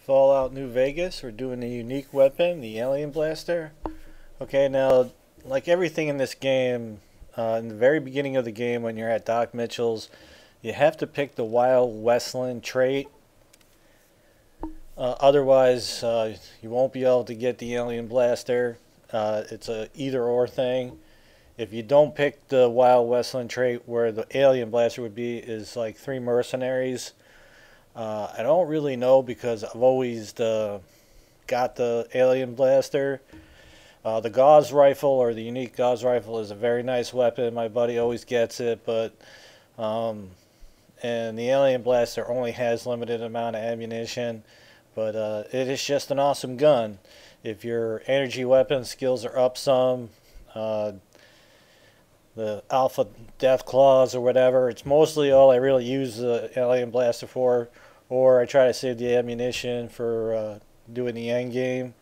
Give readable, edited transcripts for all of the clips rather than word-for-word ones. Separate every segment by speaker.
Speaker 1: Fallout New Vegas. We're doing the unique weapon, the Alien Blaster. Okay, now, like everything in this game, in the very beginning of the game when you're at Doc Mitchell's, you have to pick the Wild Westland trait. Otherwise, you won't be able to get the Alien Blaster. It's a either or thing. If you don't pick the Wild Westland trait, where the Alien Blaster would be is like 3 mercenaries. I don't really know because I've always got the Alien Blaster. The Gauss rifle, or the unique Gauss rifle, is a very nice weapon. My buddy always gets it, but and the Alien Blaster only has limited amount of ammunition, but it is just an awesome gun. If your energy weapon skills are up some, the Alpha Death Claws or whatever, it's mostly all I really use the Alien Blaster for, or I try to save the ammunition for doing the end game.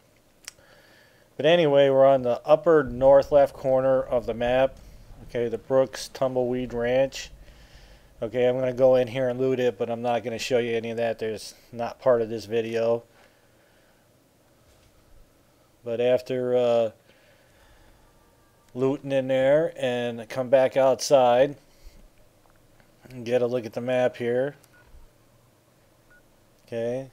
Speaker 1: But anyway, we're on the upper north left corner of the map. Okay, the Brooks Tumbleweed Ranch. Okay, I'm going to go in here and loot it, but I'm not going to show you any of that. There's not part of this video. But after looting in there and come back outside and get a look at the map here. Okay,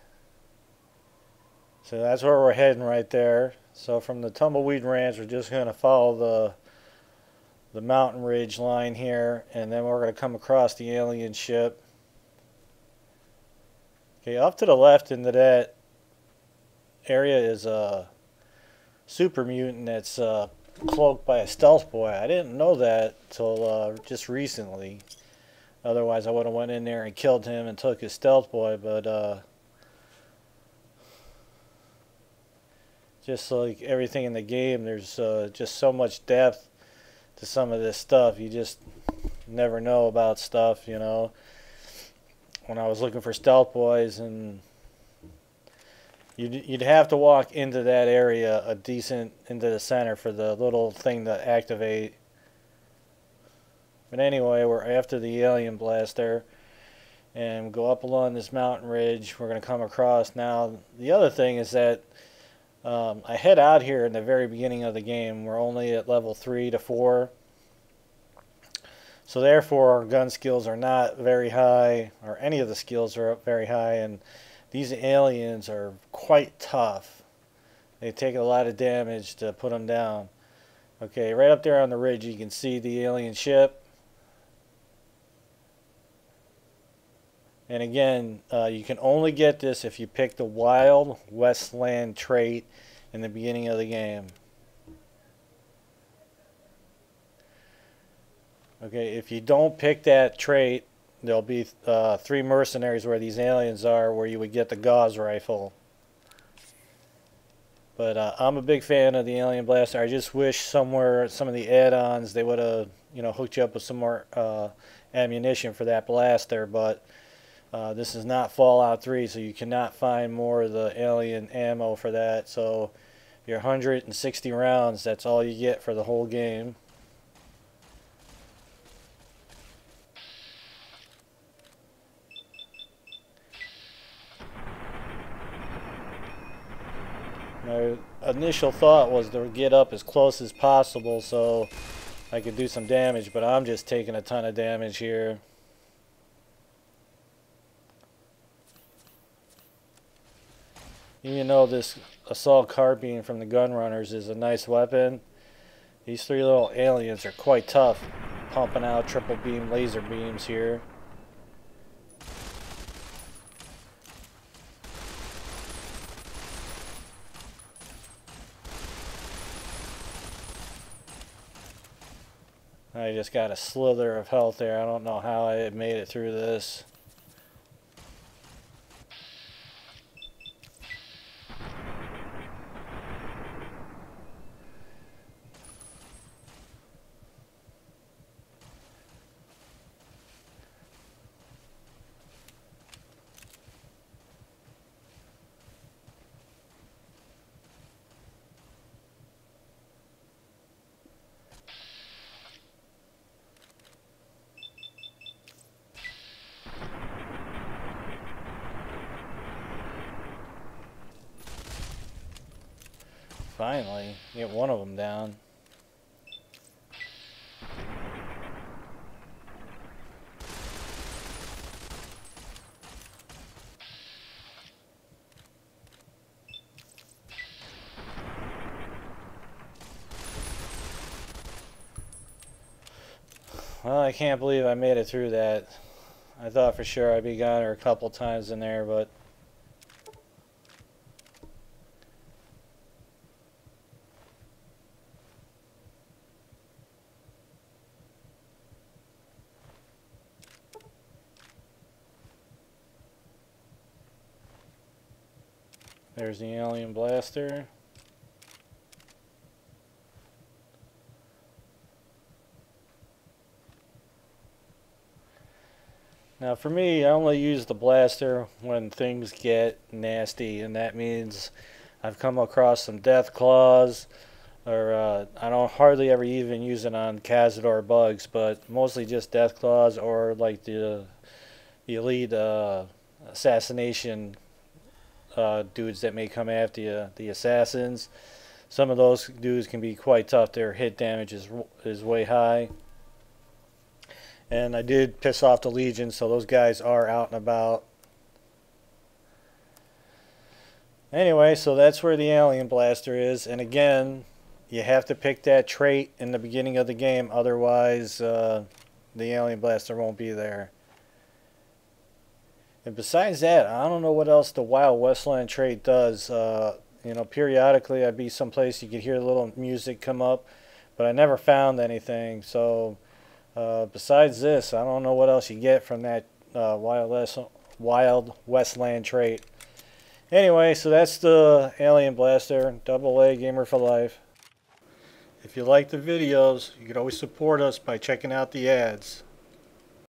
Speaker 1: so that's where we're heading right there. So from the Tumbleweed Ranch, we're just going to follow the mountain ridge line here, and then we're going to come across the alien ship. Okay, off to the left into that area is a super mutant that's cloaked by a stealth boy. I didn't know that till just recently. Otherwise I would have went in there and killed him and took his stealth boy, but just like everything in the game, there's just so much depth to some of this stuff. You just never know about stuff, you know. When I was looking for stealth boys, and you'd have to walk into that area a decent into the center for the little thing to activate. But anyway, we're after the Alien Blaster and go up along this mountain ridge. We're going to come across. Now the other thing is that I head out here in the very beginning of the game. We're only at level 3 to 4. So therefore our gun skills are not very high, or any of the skills are very high, and these aliens are quite tough. They take a lot of damage to put them down. Okay, right up there on the ridge you can see the alien ship. And again, you can only get this if you pick the Wild Westland trait in the beginning of the game. Okay, if you don't pick that trait, there'll be 3 mercenaries where these aliens are, where you would get the Gauss rifle. But I'm a big fan of the Alien Blaster. I just wish somewhere, some of the add-ons, they would have, you know, hooked you up with some more ammunition for that blaster. But this is not Fallout 3, so you cannot find more of the alien ammo for that. So your 160 rounds, that's all you get for the whole game. My initial thought was to get up as close as possible so I could do some damage, but I'm just taking a ton of damage here. Even though this assault carbine from the Gunrunners is a nice weapon, these 3 little aliens are quite tough, pumping out triple beam laser beams here. I just got a slither of health there. I don't know how I made it through this. Finally, get one of them down. Well, I can't believe I made it through that. I thought for sure I'd be gone a couple times in there, but there's the alien blaster. Now for me, I only use the blaster when things get nasty, and that means I've come across some death claws, or I don't hardly ever even use it on Cazador bugs, but mostly just death claws or like the elite assassination dudes that may come after you, the assassins. Some of those dudes can be quite tough. Their hit damage is way high. And I did piss off the Legion, so those guys are out and about. Anyway, so that's where the alien blaster is. And again, you have to pick that trait in the beginning of the game, otherwise the alien blaster won't be there. And besides that, I don't know what else the Wild Westland trait does. You know, periodically I'd be someplace you could hear a little music come up, but I never found anything. So besides this, I don't know what else you get from that Wild Westland trait. Anyway, so that's the alien blaster, AA Gamer for Life. If you like the videos, you can always support us by checking out the ads.